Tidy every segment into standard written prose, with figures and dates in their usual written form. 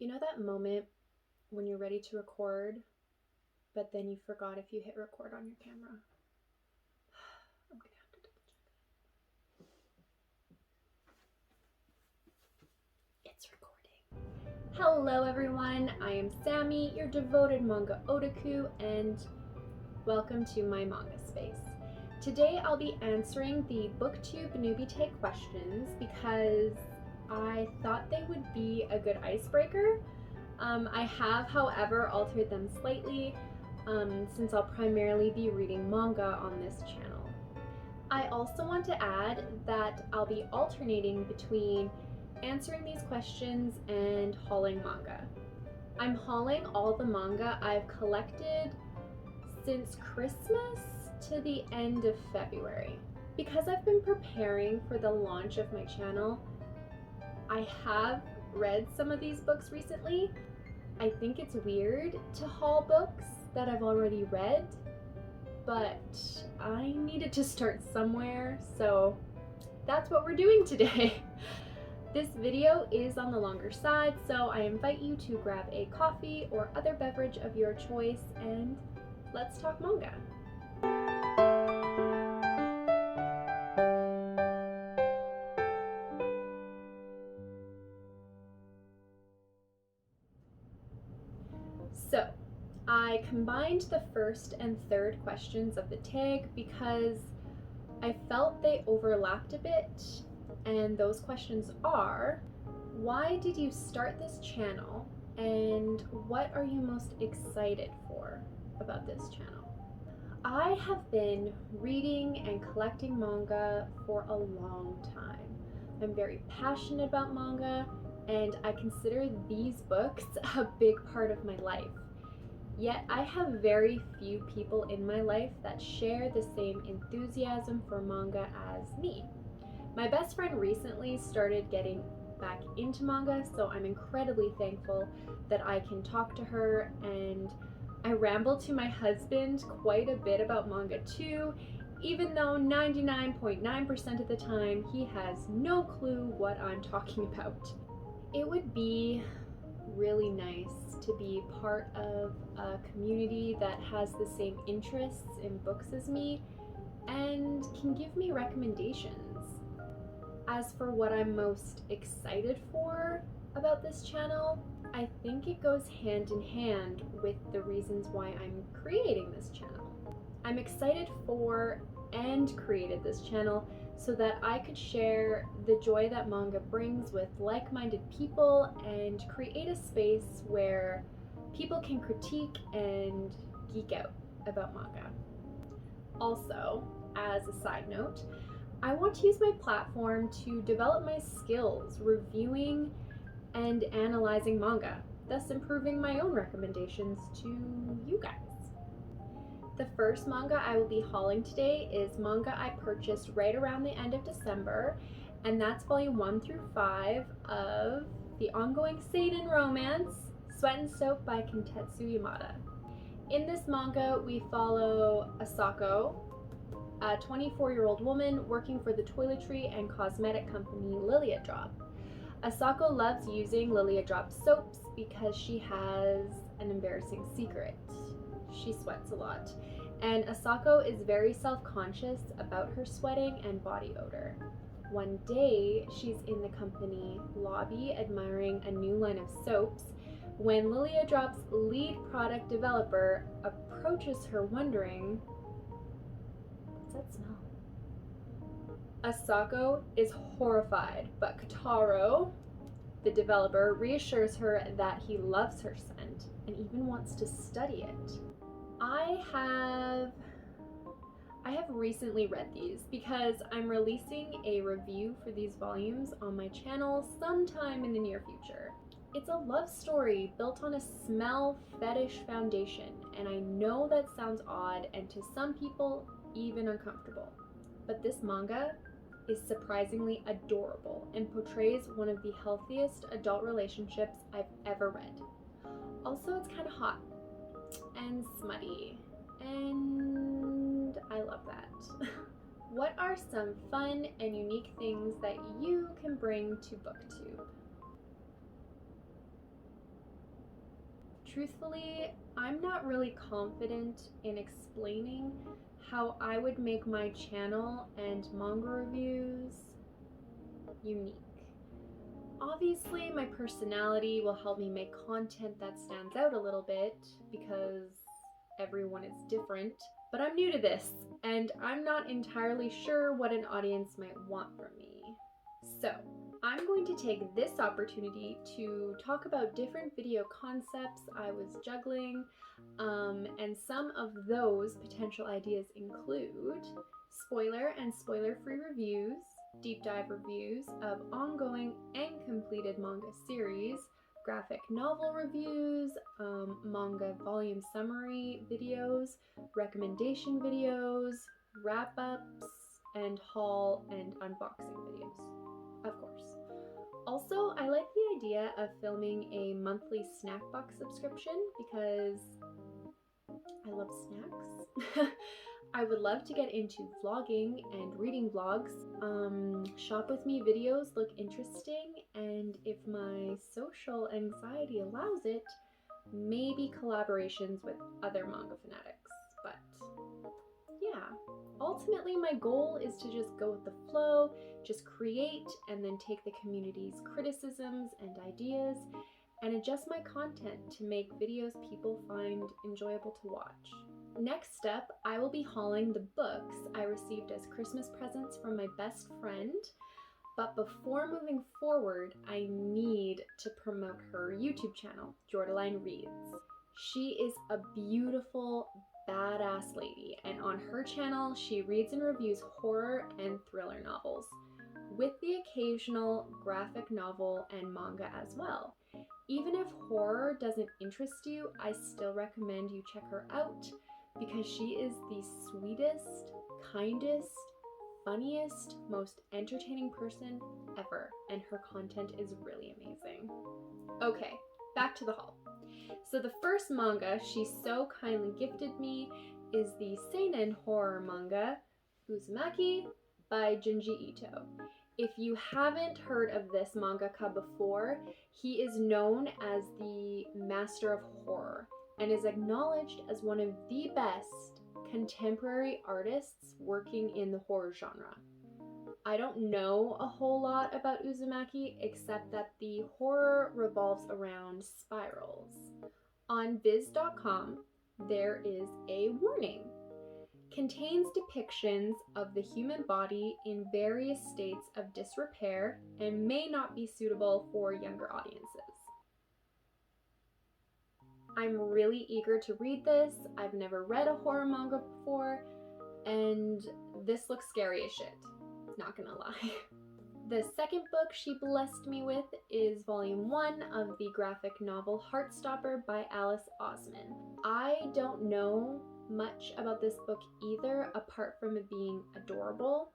You know that moment when you're ready to record, but then you forgot if you hit record on your camera? I'm gonna have to double check. It's recording. Hello everyone, I am Sammy, your devoted manga otaku, and welcome to my manga space. Today I'll be answering the BookTube Newbie Tag questions because I thought they would be a good icebreaker. I have, however, altered them slightly since I'll primarily be reading manga on this channel. I also want to add that I'll be alternating between answering these questions and hauling manga. I'm hauling all the manga I've collected since Christmas to the end of February. Because I've been preparing for the launch of my channel, I have read some of these books recently. I think it's weird to haul books that I've already read, but I needed to start somewhere, so that's what we're doing today. This video is on the longer side, so I invite you to grab a coffee or other beverage of your choice and let's talk manga. So, I combined the first and third questions of the tag because I felt they overlapped a bit, and those questions are: why did you start this channel, and what are you most excited for about this channel? I have been reading and collecting manga for a long time. I'm very passionate about manga, and I consider these books a big part of my life. Yet I have very few people in my life that share the same enthusiasm for manga as me. My best friend recently started getting back into manga, so I'm incredibly thankful that I can talk to her, and I ramble to my husband quite a bit about manga too, even though 99.9% of the time he has no clue what I'm talking about. It would be really nice to be part of a community that has the same interests in books as me and can give me recommendations. As for what I'm most excited for about this channel, I think it goes hand in hand with the reasons why I'm creating this channel. I'm excited for and created this channel so that I could share the joy that manga brings with like-minded people and create a space where people can critique and geek out about manga. Also, as a side note, I want to use my platform to develop my skills reviewing and analyzing manga, thus improving my own recommendations to you guys. The first manga I will be hauling today is manga I purchased right around the end of December, and that's volume 1 through 5 of the ongoing seinen romance, Sweat and Soap by Kintetsu Yamada. In this manga, we follow Asako, a 24-year-old woman working for the toiletry and cosmetic company Lilia Drop. Asako loves using Lilia Drop soaps because she has an embarrassing secret. She sweats a lot, and Asako is very self-conscious about her sweating and body odor. One day, she's in the company lobby admiring a new line of soaps when Lilia Drop's lead product developer approaches her wondering, "What's that smell?" Asako is horrified, but Kotaro, the developer, reassures her that he loves her scent and even wants to study it. I have recently read these because I'm releasing a review for these volumes on my channel sometime in the near future. It's a love story built on a smell fetish foundation, and I know that sounds odd and to some people even uncomfortable, but this manga is surprisingly adorable and portrays one of the healthiest adult relationships I've ever read. Also, it's kind of hot and smutty, and I love that. What are some fun and unique things that you can bring to BookTube? Truthfully, I'm not really confident in explaining how I would make my channel and manga reviews unique. Obviously, my personality will help me make content that stands out a little bit because everyone is different, but I'm new to this and I'm not entirely sure what an audience might want from me. So, I'm going to take this opportunity to talk about different video concepts I was juggling, and some of those potential ideas include spoiler and spoiler-free reviews, deep dive reviews of ongoing and completed manga series, graphic novel reviews, manga volume summary videos, recommendation videos, wrap-ups, and haul and unboxing videos, of course. Also, I like the idea of filming a monthly snack box subscription because I love snacks. I would love to get into vlogging and reading vlogs. Shop with me videos look interesting, and if my social anxiety allows it, maybe collaborations with other manga fanatics. But yeah, ultimately my goal is to just go with the flow, just create, and then take the community's criticisms and ideas and adjust my content to make videos people find enjoyable to watch. Next up, I will be hauling the books I received as Christmas presents from my best friend, but before moving forward, I need to promote her YouTube channel, Jordaline Reads. She is a beautiful, badass lady, and on her channel, she reads and reviews horror and thriller novels, with the occasional graphic novel and manga as well. Even if horror doesn't interest you, I still recommend you check her out because she is the sweetest, kindest, funniest, most entertaining person ever, and her content is really amazing. Okay, back to the haul. So the first manga she so kindly gifted me is the seinen horror manga Uzumaki by Junji Ito. If you haven't heard of this mangaka before, he is known as the master of horror and is acknowledged as one of the best contemporary artists working in the horror genre. I don't know a whole lot about Uzumaki except that the horror revolves around spirals. On Viz.com, there is a warning. Contains depictions of the human body in various states of disrepair and may not be suitable for younger audiences. I'm really eager to read this. I've never read a horror manga before, and this looks scary as shit. Not gonna lie. The second book she blessed me with is volume 1 of the graphic novel Heartstopper by Alice Osmond. I don't know much about this book either, apart from it being adorable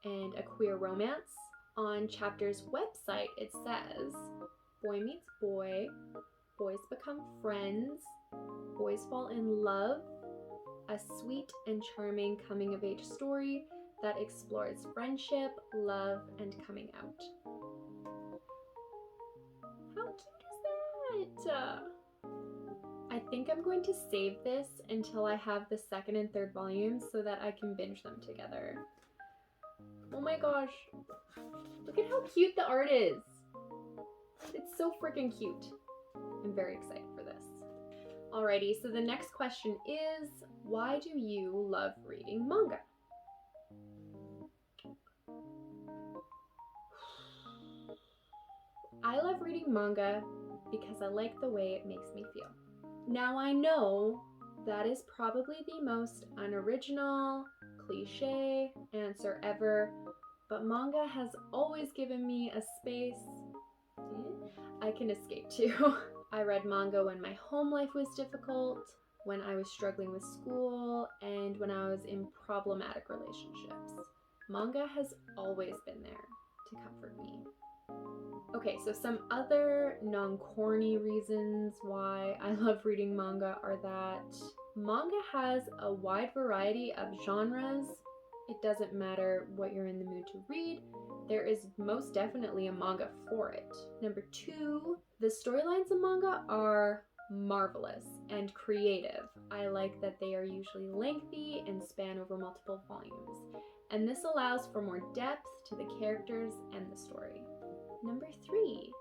and a queer romance. On Chapter's website, it says, boy meets boy, boys become friends, boys fall in love, a sweet and charming coming-of-age story that explores friendship, love, and coming out. How cute is that? I think I'm going to save this until I have the second and third volumes so that I can binge them together. Oh my gosh. Look at how cute the art is. It's so freaking cute. I'm very excited for this. Alrighty, so the next question is, why do you love reading manga? I love reading manga because I like the way it makes me feel. Now I know that is probably the most unoriginal, cliche answer ever, but manga has always given me a space I can escape to. I read manga when my home life was difficult, when I was struggling with school, and when I was in problematic relationships. Manga has always been there to comfort me. Okay, so some other non-corny reasons why I love reading manga are that manga has a wide variety of genres. It doesn't matter what you're in the mood to read, there is most definitely a manga for it. Number 2, the storylines of manga are marvelous and creative. I like that they are usually lengthy and span over multiple volumes, and this allows for more depth to the characters and the story. Number 3,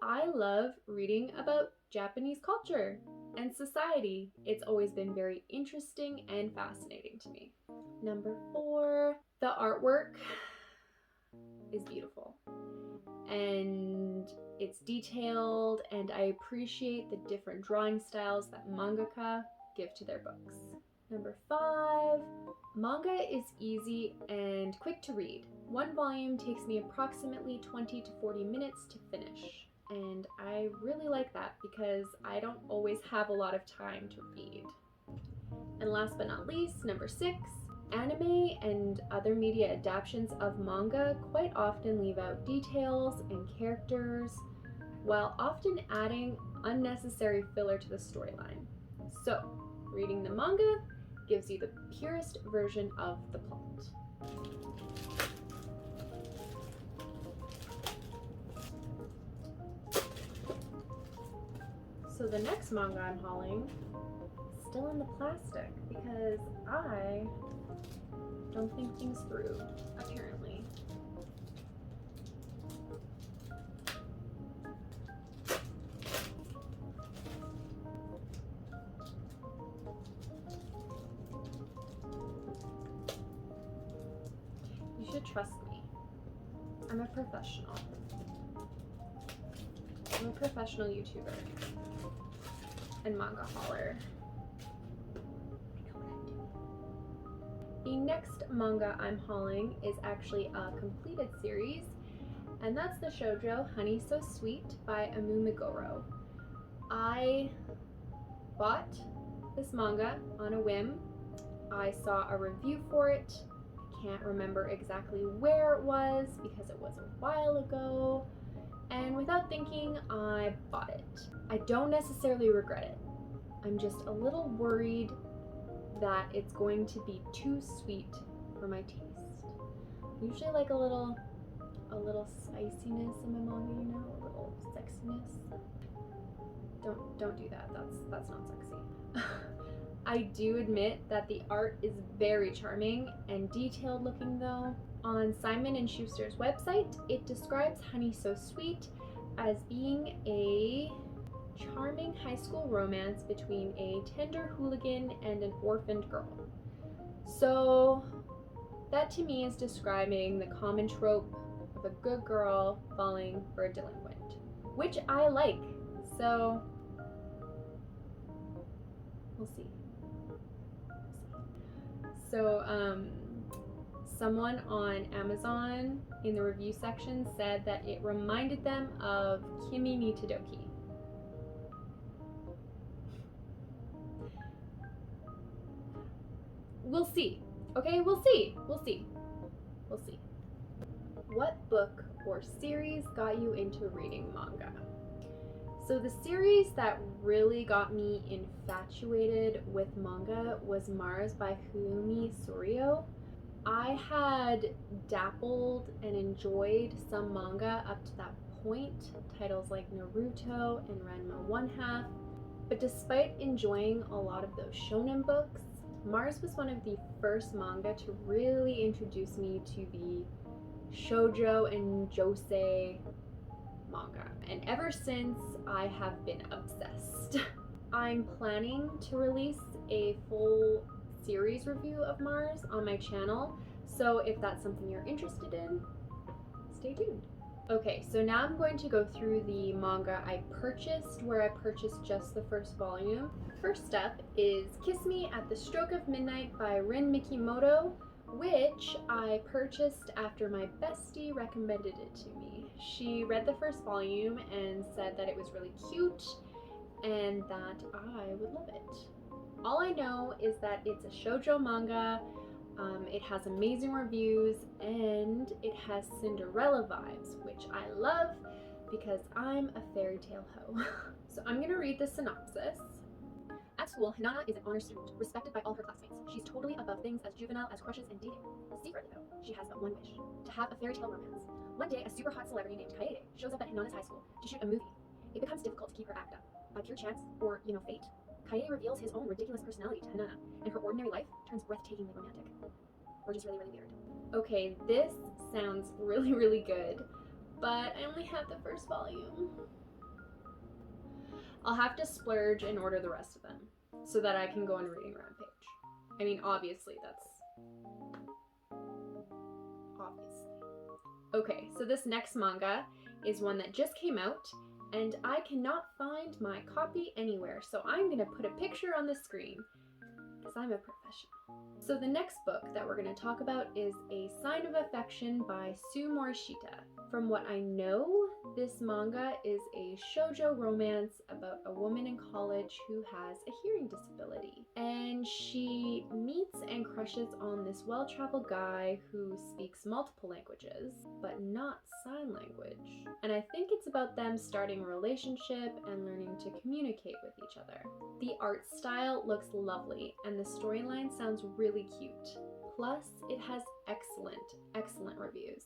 I love reading about Japanese culture and society. It's always been very interesting and fascinating to me. Number 4, the artwork is beautiful and it's detailed, and I appreciate the different drawing styles that mangaka give to their books. Number 5, manga is easy and quick to read. One volume takes me approximately 20 to 40 minutes to finish, and I really like that because I don't always have a lot of time to read. And last but not least, number 6, anime and other media adaptations of manga quite often leave out details and characters, while often adding unnecessary filler to the storyline. So, reading the manga gives you the purest version of the plot. So the next manga I'm hauling is still in the plastic because I don't think things through, apparently. You should trust me. I'm a professional. I'm a professional YouTuber and manga hauler. The next manga I'm hauling is actually a completed series, and that's the shoujo Honey So Sweet by Amu Meguro. I bought this manga on a whim. I saw a review for it. I can't remember exactly where it was because it was a while ago, and without thinking, I bought it. I don't necessarily regret it. I'm just a little worried that it's going to be too sweet for my taste. I usually like a little spiciness in my manga, you know, a little sexiness. Don't do that. That's not sexy. I do admit that the art is very charming and detailed looking though. On Simon & Schuster's website, it describes Honey So Sweet as being a charming high school romance between a tender hooligan and an orphaned girl. So that to me is describing the common trope of a good girl falling for a delinquent, which I like. So we'll see. So someone on Amazon in the review section said that it reminded them of Kimi ni Todoki. We'll see. Okay, we'll see. What book or series got you into reading manga? So the series that really got me infatuated with manga was Mars by Fumi Suryo. I had dabbled and enjoyed some manga up to that point, titles like Naruto and Ranma 1/2, but despite enjoying a lot of those shonen books, Mars was one of the first manga to really introduce me to the shoujo and josei manga, and ever since I have been obsessed. I'm planning to release a full series review of Mars on my channel, so if that's something you're interested in, stay tuned. Okay, so now I'm going to go through the manga I purchased, where I purchased just the first volume. First up is Kiss Me at the Stroke of Midnight by Rin Mikimoto, which I purchased after my bestie recommended it to me. She read the first volume and said that it was really cute and that I would love it. All I know is that it's a shoujo manga, it has amazing reviews, and it has Cinderella vibes, which I love because I'm a fairy tale hoe. So I'm gonna read the synopsis. At school, Hinata is an honor student, respected by all her classmates. She's totally above things as juvenile as crushes and dating. Secretly though, she has but one wish, to have a fairy tale romance. One day, a super hot celebrity named Kaede shows up at Hinata's high school to shoot a movie. It becomes difficult to keep her act up. by pure chance or, fate, Kaede reveals his own ridiculous personality to Hanana, and her ordinary life turns breathtakingly romantic. Or just really, really weird. Okay, this sounds really, really good, but I only have the first volume. I'll have to splurge and order the rest of them so that I can go on reading rampage. I mean, obviously, that's obviously. Okay, so this next manga is one that just came out, and I cannot find my copy anywhere, so I'm gonna put a picture on the screen because I'm a professional. So the next book that we're going to talk about is A Sign of Affection by Sue Morishita. From what I know, this manga is a shoujo romance about a woman in college who has a hearing disability. And she meets and crushes on this well-traveled guy who speaks multiple languages, but not sign language. And I think it's about them starting a relationship and learning to communicate with each other. The art style looks lovely, and the storyline sounds really cute. Plus, it has excellent reviews.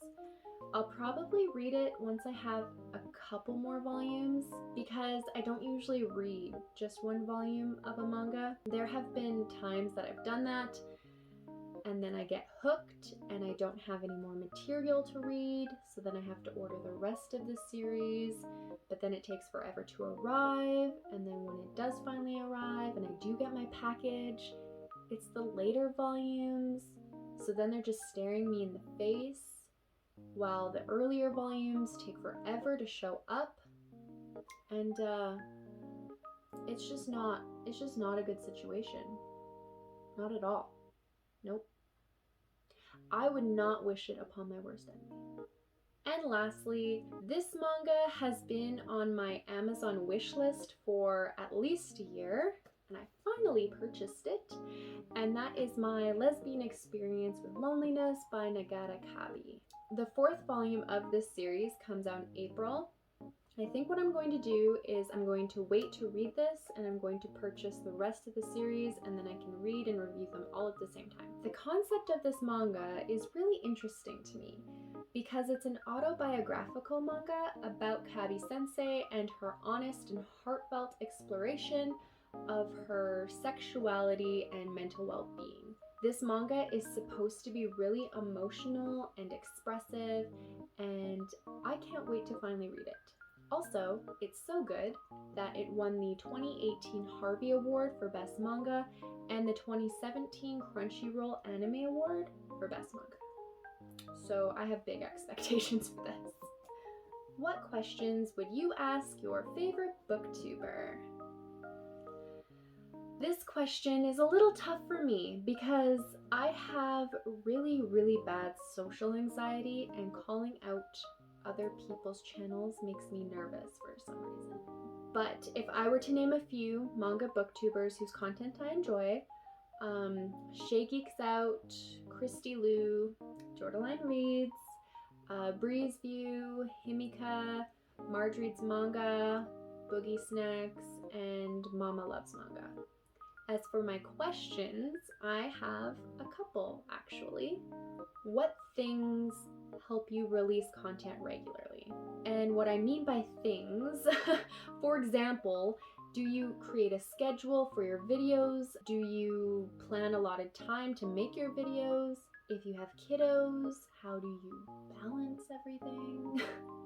I'll probably read it once I have a couple more volumes because I don't usually read just one volume of a manga. There have been times that I've done that and then I get hooked and I don't have any more material to read, so then I have to order the rest of the series, but then it takes forever to arrive, and then when it does finally arrive and I do get my package, it's the later volumes, so then they're just staring me in the face, while the earlier volumes take forever to show up, and it's just not a good situation. Not at all. Nope. I would not wish it upon my worst enemy. And lastly, this manga has been on my Amazon wish list for at least a year, and I finally purchased it, and that is my Lesbian Experience with Loneliness by Nagara. The fourth volume of this series comes out in April. I think what I'm going to do is I'm going to wait to read this, and I'm going to purchase the rest of the series, and then I can read and review them all at the same time. The concept of this manga is really interesting to me because it's an autobiographical manga about Kabi-sensei and her honest and heartfelt exploration of her sexuality and mental well-being. This manga is supposed to be really emotional and expressive, and I can't wait to finally read it. Also, it's so good that it won the 2018 Harvey Award for Best Manga and the 2017 Crunchyroll Anime Award for Best Manga. So I have big expectations for this. What questions would you ask your favorite booktuber? This question is a little tough for me because I have really bad social anxiety, and calling out other people's channels makes me nervous for some reason. But if I were to name a few manga booktubers whose content I enjoy, Shay Geeks Out, Christy Lou, Jordaline Reads, Breeze View, Himika, Marjorie's Manga, Boogie Snacks, and Mama Loves Manga. As for my questions, I have a couple actually. What things help you release content regularly? And what I mean by things, for example, do you create a schedule for your videos? Do you plan allotted time to make your videos? If you have kiddos, how do you balance everything?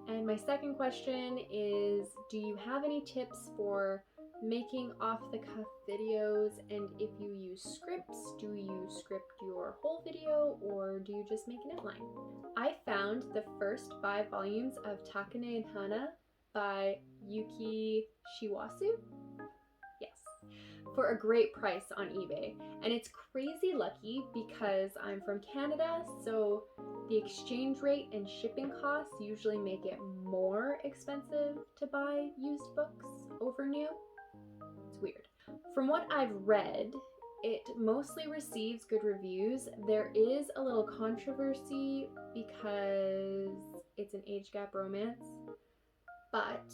And my second question is, do you have any tips for making off-the-cuff videos, and if you use scripts, do you script your whole video or do you just make an outline? I found the first 5 volumes of Takane and Hana by Yuki Shiwasu, yes, for a great price on eBay, and it's crazy lucky because I'm from Canada, so the exchange rate and shipping costs usually make it more expensive to buy used books over new. It's weird. From what I've read, it mostly receives good reviews. There is a little controversy because it's an age gap romance, but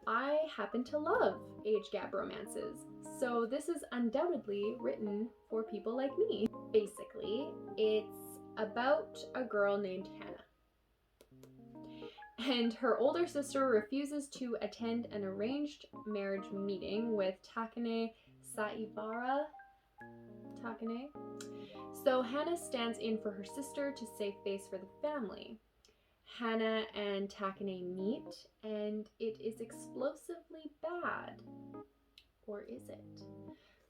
I happen to love age gap romances, so this is undoubtedly written for people like me. Basically, it's about a girl named Hannah, and her older sister refuses to attend an arranged marriage meeting with Takane Saibara. Takane. So Hana stands in for her sister to save face for the family. Hana and Takane meet, and it is explosively bad. Or is it?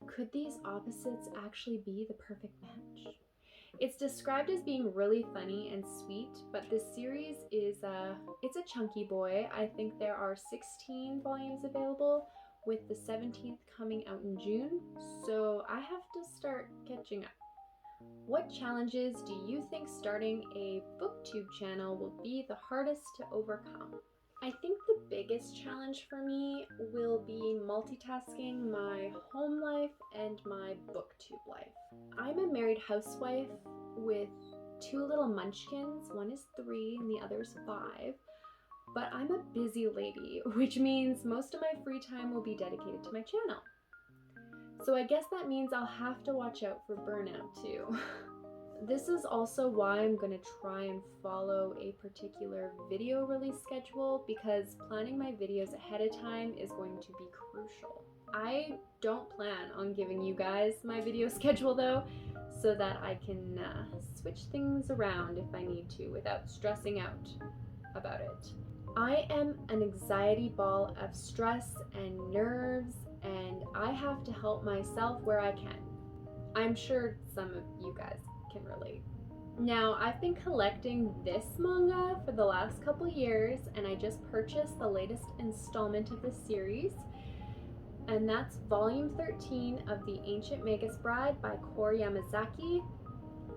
Could these opposites actually be the perfect match? It's described as being really funny and sweet, but this series is it's a chunky boy. I think there are 16 volumes available, with the 17th coming out in June, so I have to start catching up. What challenges do you think starting a BookTube channel will be the hardest to overcome? I think the biggest challenge for me will be multitasking my home life and my BookTube life. I'm a married housewife with 2 little munchkins. One is 3 and the other's 5. But I'm a busy lady, which means most of my free time will be dedicated to my channel. So I guess that means I'll have to watch out for burnout too. This is also why I'm going to try and follow a particular video release schedule, because planning my videos ahead of time is going to be crucial. I don't plan on giving you guys my video schedule though, so that I can switch things around if I need to without stressing out about it. I am an anxiety ball of stress and nerves, and I have to help myself where I can. I'm sure some of you guys can relate. Now, I've been collecting this manga for the last couple years, and I just purchased the latest installment of this series, and that's volume 13 of The Ancient Magus Bride by Yamazaki.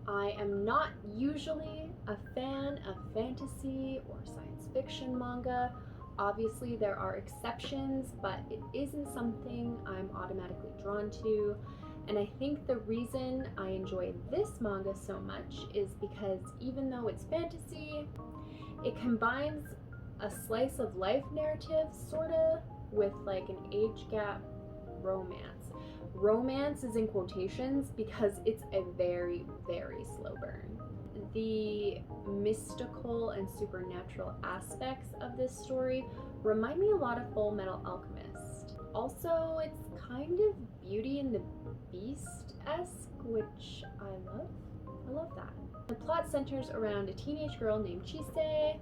I am not usually a fan of fantasy or science fiction manga. Obviously there are exceptions, but it isn't something I'm automatically drawn to. And I think the reason I enjoy this manga so much is because even though it's fantasy, it combines a slice of life narrative, sorta, with like an age gap romance. Romance is in quotations because it's a very, very slow burn. The mystical and supernatural aspects of this story remind me a lot of Full Metal Alchemist. Also, it's kind of Beauty and the Beast-esque, which I love. I love that. The plot centers around a teenage girl named Chise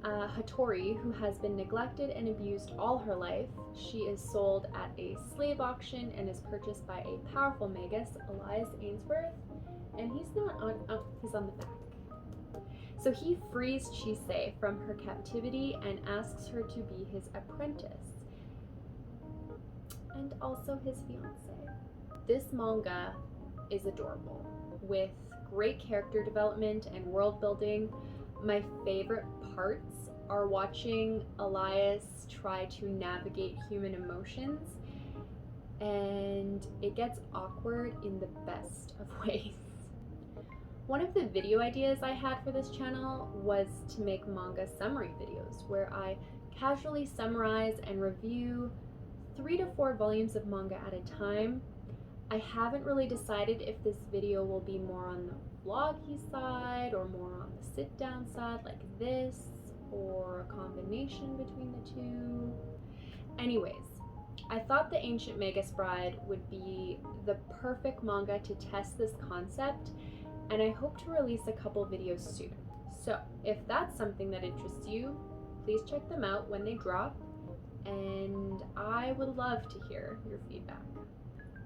Hattori, who has been neglected and abused all her life. She is sold at a slave auction and is purchased by a powerful magus, Elias Ainsworth, and he's not on, oh, he's on the back. So he frees Chise from her captivity and asks her to be his apprentice, and also his fiancée. This manga is adorable, with great character development and world building. My favorite parts are watching Elias try to navigate human emotions, and it gets awkward in the best of ways. One of the video ideas I had for this channel was to make manga summary videos where I casually summarize and review 3 to 4 volumes of manga at a time. I haven't really decided if this video will be more on the vloggy side or more on the sit down side like this, or a combination between the two. Anyways, I thought The Ancient Magus Bride would be the perfect manga to test this concept, and I hope to release a couple videos soon. So if that's something that interests you, please check them out when they drop, and I would love to hear your feedback.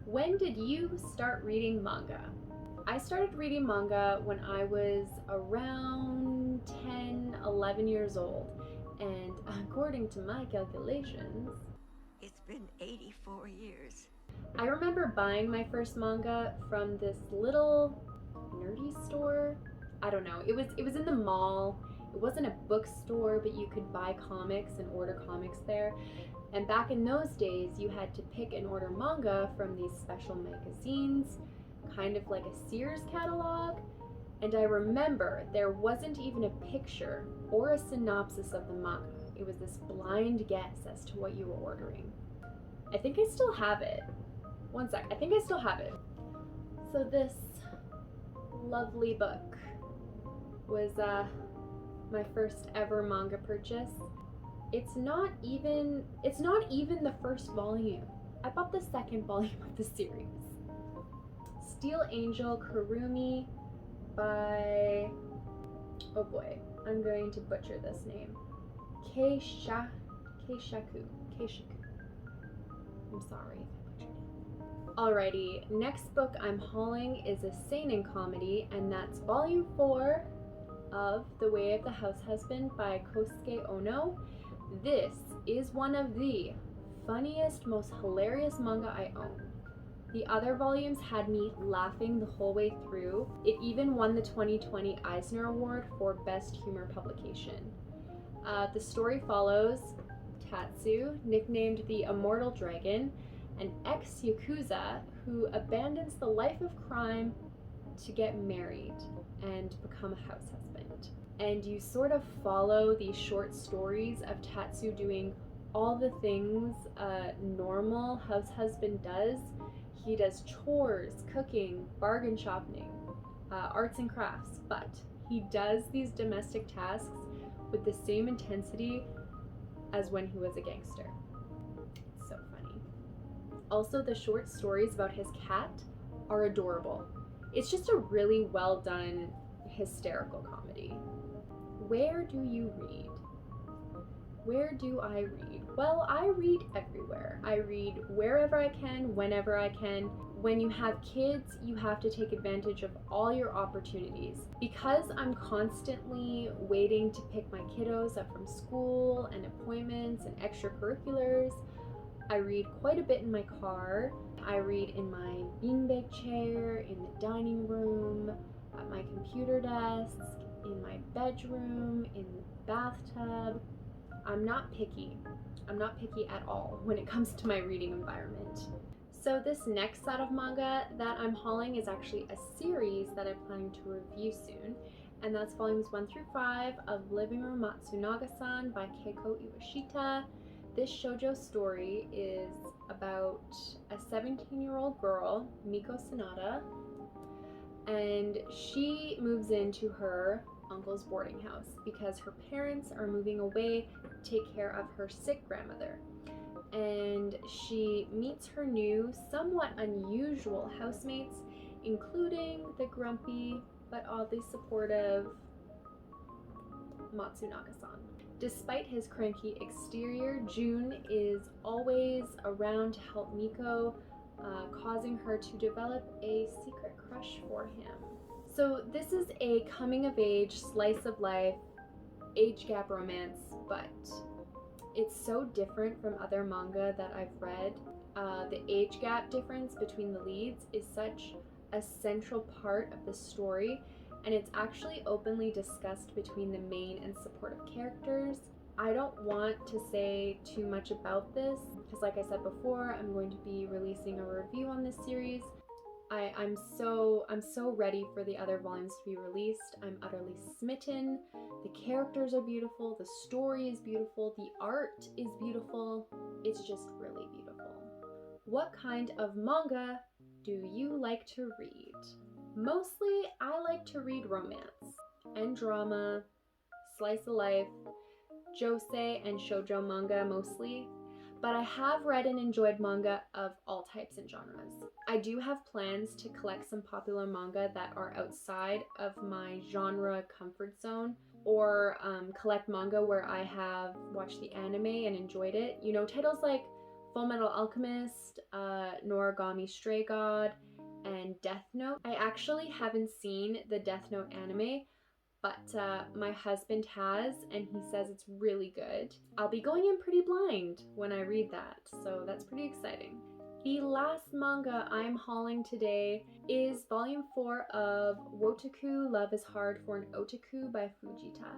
When did you start reading manga? I started reading manga when I was around 10, 11 years old, and according to my calculations, it's been 84 years. I remember buying my first manga from this little nerdy store. I don't know, it was in the mall. It wasn't a bookstore, but you could buy comics and order comics there. And back in those days, you had to pick and order manga from these special magazines, kind of like a Sears catalog. And I remember there wasn't even a picture or a synopsis of the manga. It was this blind guess as to what you were ordering. I think I still have it. One sec, I think I still have it. So this lovely book was my first ever manga purchase. It's not even the first volume. I bought the second volume of the series. Steel Angel Kurumi by, oh boy, I'm going to butcher this name. Keishaku. I'm sorry if I butchered it. Alrighty, next book I'm hauling is a seinen comedy, and that's volume 4 of The Way of the House Husband by Kosuke Ono. This is one of the funniest, most hilarious manga I own. The other volumes had me laughing the whole way through. It even won the 2020 Eisner Award for Best Humor Publication. The story follows Tatsu, nicknamed the Immortal Dragon, an ex-yakuza who abandons the life of crime to get married and become a house husband. And you sort of follow these short stories of Tatsu doing all the things a normal house husband does. He does chores, cooking, bargain shopping, arts and crafts, but he does these domestic tasks with the same intensity as when he was a gangster. It's so funny. Also, the short stories about his cat are adorable. It's just a really well done, hysterical comedy. Where do you read? Where do I read? Well, I read everywhere. I read wherever I can, whenever I can. When you have kids, you have to take advantage of all your opportunities. Because I'm constantly waiting to pick my kiddos up from school and appointments and extracurriculars, I read quite a bit in my car. I read in my beanbag chair, in the dining room, at my computer desk, in my bedroom, in the bathtub. I'm not picky. I'm not picky at all when it comes to my reading environment. So this next set of manga that I'm hauling is actually a series that I'm planning to review soon, and that's volumes 1 through 5 of Living Room Matsunagasan by Keiko Iwashita. This shoujo story is about a 17-year-old girl, Miko Sanada, and she moves into her uncle's boarding house because her parents are moving away to take care of her sick grandmother. And she meets her new, somewhat unusual housemates, including the grumpy but oddly supportive Matsunagasan. Despite his cranky exterior, Jun is always around to help Miko, causing her to develop a secret crush for him. So this is a coming-of-age, slice-of-life, age gap romance, but it's so different from other manga that I've read. The age gap difference between the leads is such a central part of the story, and it's actually openly discussed between the main and supportive characters. I don't want to say too much about this, because like I said before, I'm going to be releasing a review on this series. I'm so ready for the other volumes to be released. I'm utterly smitten. The characters are beautiful, the story is beautiful, the art is beautiful. It's just really beautiful. What kind of manga do you like to read? Mostly, I like to read romance and drama, slice of life, josei and shoujo manga mostly, but I have read and enjoyed manga of all types and genres. I do have plans to collect some popular manga that are outside of my genre comfort zone, or collect manga where I have watched the anime and enjoyed it. You know, titles like Fullmetal Alchemist, Noragami Stray God, and Death Note. I actually haven't seen the Death Note anime, but my husband has, and he says it's really good. I'll be going in pretty blind when I read that, so that's pretty exciting. The last manga I'm hauling today is volume 4 of Wotaku Love is Hard for an Otaku by Fujita.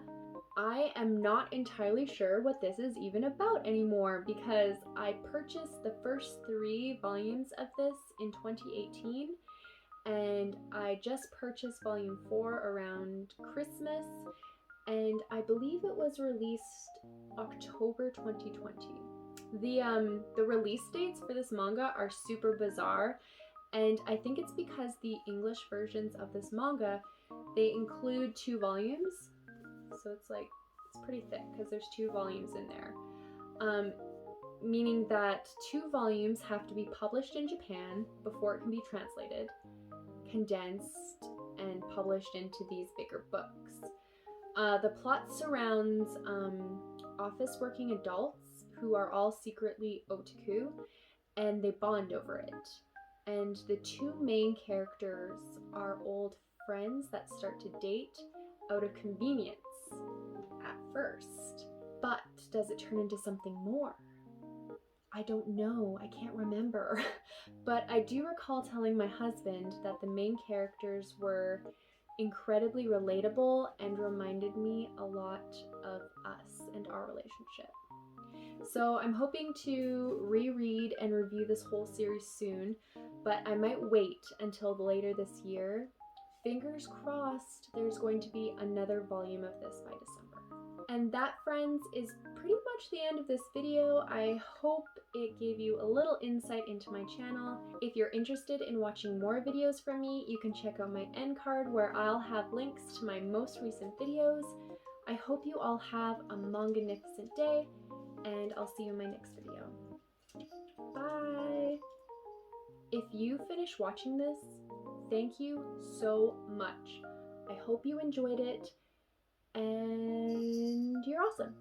I am not entirely sure what this is even about anymore because I purchased the first 3 volumes of this in 2018, and I just purchased volume 4 around Christmas, and I believe it was released October 2020. The release dates for this manga are super bizarre, and I think it's because the English versions of this manga, they include 2 volumes. so it's pretty thick because there's 2 volumes in there. Meaning that 2 volumes have to be published in Japan before it can be translated, condensed, and published into these bigger books. The plot surrounds office working adults who are all secretly otaku, and they bond over it. And the 2 main characters are old friends that start to date out of convenience at first. But does it turn into something more? I don't know, I can't remember. But I do recall telling my husband that the main characters were incredibly relatable and reminded me a lot of us and our relationship. So I'm hoping to reread and review this whole series soon, but I might wait until later this year. Fingers crossed there's going to be another volume of this by December. And that, friends, is pretty much the end of this video. I hope it gave you a little insight into my channel. If you're interested in watching more videos from me, you can check out my end card where I'll have links to my most recent videos. I hope you all have a manga-nificent day, and I'll see you in my next video. Bye! If you finish watching this, thank you so much. I hope you enjoyed it, and you're awesome.